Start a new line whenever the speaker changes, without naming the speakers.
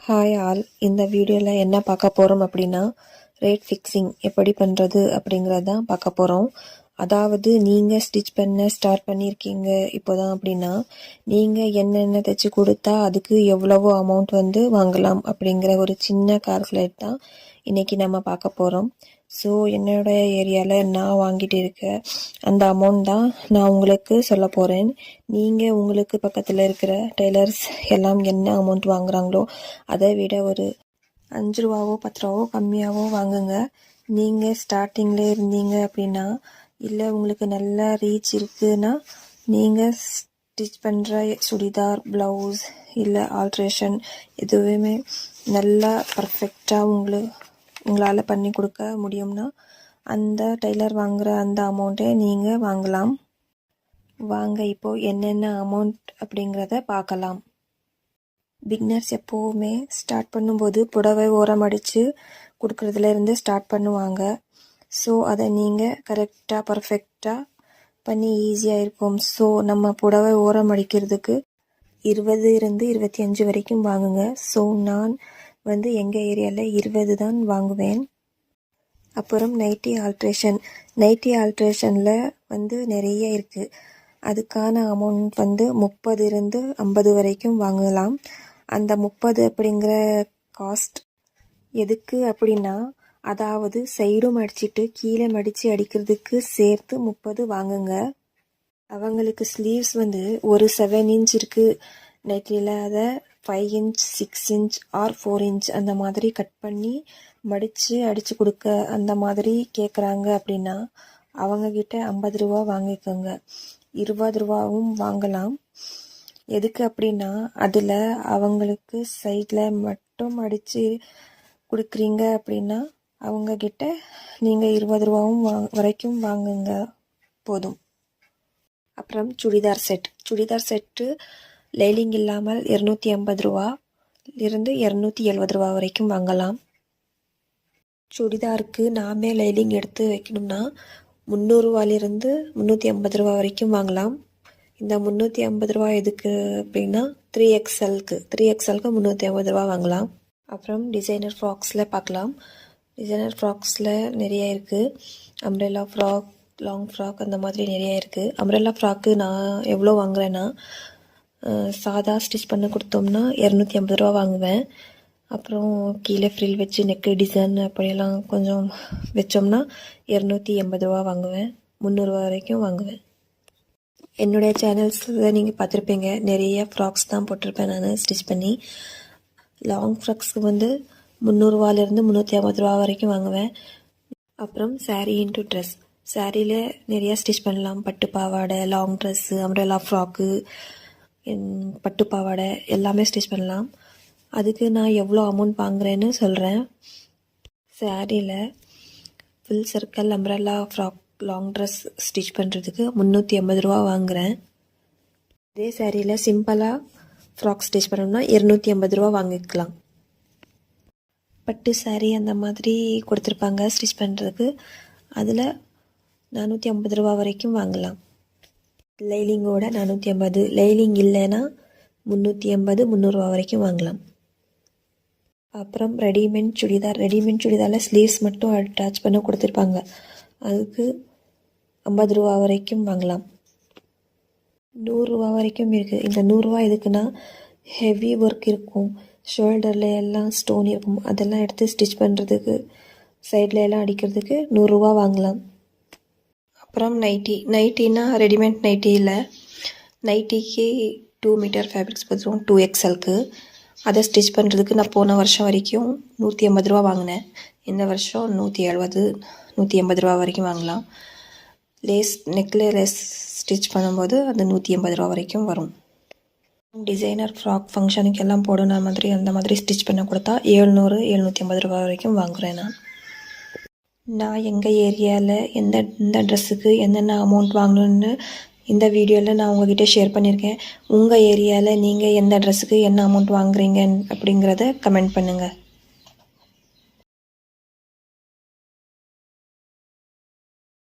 Hi all, இந்த வீடியோவில் என்ன பார்க்க போகிறோம் அப்படின்னா, ரேட் ஃபிக்ஸிங் எப்படி பண்ணுறது அப்படிங்கிறது தான் பார்க்க போகிறோம். அதாவது நீங்கள் ஸ்டிச் பண்ண ஸ்டார்ட் பண்ணியிருக்கீங்க இப்போ தான் அப்படின்னா, நீங்கள் என்னென்ன தைச்சி கொடுத்தா அதுக்கு எவ்வளவோ அமௌண்ட் வாங்கலாம் அப்படிங்கிற ஒரு சின்ன கால்குலேட் தான் இன்றைக்கி நம்ம பார்க்க போகிறோம். ஸோ என்னோடய ஏரியாவில் நான் வாங்கிட்டு இருக்க அந்த அமௌண்ட் தான் நான் உங்களுக்கு சொல்ல போகிறேன். நீங்கள் உங்களுக்கு பக்கத்தில் இருக்கிற டெய்லர்ஸ் எல்லாம் என்ன அமௌண்ட் வாங்குகிறாங்களோ அதை விட ஒரு 5 ரூபாவோ 10 ரூபாவோ கம்மியாகவோ வாங்குங்க. நீங்கள் ஸ்டார்டிங்கில் இருந்தீங்க அப்படின்னா, இல்லை உங்களுக்கு நல்ல ரீச் இருக்குன்னா, நீங்கள் ஸ்டிச் பண்ணுற சுடிதார், ப்ளவுஸ் இல்லை ஆல்ட்ரேஷன் எதுவுமே நல்லா பர்ஃபெக்டாக உங்களால் பண்ணி கொடுக்க முடியும்னா அந்த டெய்லர் வாங்குகிற அந்த அமௌண்ட்டை நீங்கள் வாங்கலாம். வாங்க இப்போது என்னென்ன அமௌண்ட் அப்படிங்கிறத பார்க்கலாம். பிகினர்ஸ் எப்போவுமே ஸ்டார்ட் பண்ணும்போது புடவை ஓரம் அடித்து கொடுக்குறதுலேருந்து ஸ்டார்ட் பண்ணுவாங்க. ஸோ அதை நீங்கள் கரெக்டாக பர்ஃபெக்டாக பண்ணி ஈஸியாக இருக்கும். ஸோ நம்ம புடவை ஓரம் அடிக்கிறதுக்கு 20-25 வரைக்கும் வாங்குங்க. ஸோ நான் எங்கள் ஏரியாவில் 20 தான் வாங்குவேன். அப்புறம் நைட்டி ஆல்ட்ரேஷனில் நிறைய இருக்குது. அதுக்கான அமௌண்ட் 30-50 வரைக்கும் வாங்கலாம். அந்த 30 அப்படிங்கிற காஸ்ட் எதுக்கு அப்படின்னா, அதாவது சைடும் அடிச்சுட்டு கீழே மடித்து அடிக்கிறதுக்கு சேர்த்து 30 வாங்குங்க. அவங்களுக்கு ஸ்லீவ்ஸ் ஒரு 7 இன்ச் இருக்குது நைட்டியில், அதை 5 இன்ச் 6 இன்ச் ஆர் 4 இன்ச் அந்த மாதிரி கட் பண்ணி மடித்து அடித்து கொடுக்க அந்த மாதிரி கேட்குறாங்க அப்படின்னா அவங்கக்கிட்ட 50 ரூபா வாங்கிக்கோங்க. 20 ரூபாவும் வாங்கலாம். எதுக்கு அப்படின்னா, அதில் அவங்களுக்கு சைடில் மட்டும் அடித்து கொடுக்குறீங்க அப்படின்னா அவங்கக்கிட்ட நீங்கள் 20 ரூபாவும் வரைக்கும் வாங்குங்க போதும். அப்புறம் சுடிதார் செட்டு லைலிங் இல்லாமல் 250 ரூபாயிலிருந்து 270 ரூபா வரைக்கும் வாங்கலாம். சுடிதாருக்கு நாமே லைலிங் எடுத்து வைக்கணும்னா 300 ரூபாயிலிருந்து 350 ரூபா வரைக்கும் வாங்கலாம். இந்த 350 ரூபா எதுக்கு அப்படின்னா 3XLக்கு 350 ரூபா வாங்கலாம். அப்புறம் டிசைனர் ஃப்ராக்ஸில் பார்க்கலாம். டிசைனர் ஃப்ராக்ஸில் நிறைய இருக்குது. அம்ப்ரெல்லா ஃப்ராக், லாங் ஃப்ராக் அந்த மாதிரி நிறைய இருக்குது. அம்ப்ரெல்லா ஃப்ராக்கு நான் எவ்வளோ வாங்குறேன்னா, சாதா ஸ்டிச் பண்ண கொடுத்தோம்னா 250 ரூபா வாங்குவேன். அப்புறம் கீழே ஃப்ரில் வச்சு நெக்கு டிசைன் அப்படியெல்லாம் கொஞ்சம் வச்சோம்னா 280 ரூபா வாங்குவேன். 300 ரூபா வரைக்கும் வாங்குவேன். என்னுடைய சேனல்ஸில் நீங்கள் பார்த்துருப்பீங்க, நிறைய ஃப்ராக்ஸ் தான் போட்டிருப்பேன் நான் ஸ்டிச் பண்ணி. லாங் ஃப்ராக்ஸ்க்கு 300 ரூபாயிலிருந்து 350 ரூபா வரைக்கும் வாங்குவேன். அப்புறம் சாரீ இன்ட்டு ட்ரெஸ், சாரியில் நிறையா ஸ்டிச் பண்ணலாம். பட்டு பாவாடை, லாங் ட்ரெஸ்ஸு, அம்ப்ரெல்லா ஃப்ராக்கு, பட்டு பாவாடை எல்லாமே ஸ்டிச் பண்ணலாம். அதுக்கு நான் எவ்வளோ அமௌண்ட் வாங்குறேன்னு சொல்கிறேன். சாரியில் full circle umbrella frock, long dress stitch பண்ணுறதுக்கு 380 ரூபா வாங்குகிறேன். அதே சாரியில் சிம்பிளாக ஃப்ராக் ஸ்டிச் பண்ணோம்னா 250 ரூபா வாங்கிக்கலாம். பட்டு சாரீ அந்த மாதிரி கொடுத்துருப்பாங்க ஸ்டிச் பண்ணுறதுக்கு, அதில் 450 ரூபா வரைக்கும் வாங்கலாம். லைலிங்கோட 450, லைலிங் இல்லைன்னா 380-300 ரூபா வரைக்கும் வாங்கலாம். அப்புறம் ரெடிமேட் சுடிதாரில் ஸ்லீவ்ஸ் மட்டும் அட்டாச் பண்ண கொடுத்துருப்பாங்க, அதுக்கு 50 ரூபா வரைக்கும் வாங்கலாம். 100 ரூபா வரைக்கும் இருக்குது. இந்த 100 ரூபா எதுக்குன்னா, ஹெவி ஒர்க் இருக்கும், ஷோல்டரில் எல்லாம் ஸ்டோன் இருக்கும், அதெல்லாம் எடுத்து ஸ்டிச் பண்ணுறதுக்கு, சைடில் எல்லாம் அடிக்கிறதுக்கு 100 ரூபா வாங்கலாம். அப்புறம் நைட்டின்னா ரெடிமேட் நைட்டிக்கு 2 மீட்டர் ஃபேப்ரிக்ஸ் பார்த்துருவோம் 2XLக்கு. அதை ஸ்டிச் பண்ணுறதுக்கு நான் போன வருஷம் வரைக்கும் 180 ரூபா வாங்கினேன். இந்த வருஷம் 170-180 ரூபா வரைக்கும் வாங்கலாம். நெக்கில் லேஸ் ஸ்டிச் பண்ணும்போது அது 180 ரூபா வரைக்கும் வரும். டிசைனர் ஃப்ராக் ஃபங்க்ஷனுக்கு எல்லாம் போடுன மாதிரி அந்த மாதிரி ஸ்டிச் பண்ண கொடுத்தா 700-750 ரூபா வரைக்கும் வாங்குகிறேன். நான் எங்கள் ஏரியாவில் எந்த ட்ரெஸ்ஸுக்கு என்னென்ன அமௌண்ட் வாங்கணுன்னு இந்த வீடியோவில் நான் உங்ககிட்ட ஷேர் பண்ணியிருக்கேன். உங்கள் ஏரியாவில் நீங்கள் எந்த ட்ரெஸ்ஸுக்கு என்ன அமௌண்ட் வாங்குறீங்க அப்படிங்கிறத கமெண்ட் பண்ணுங்கள்.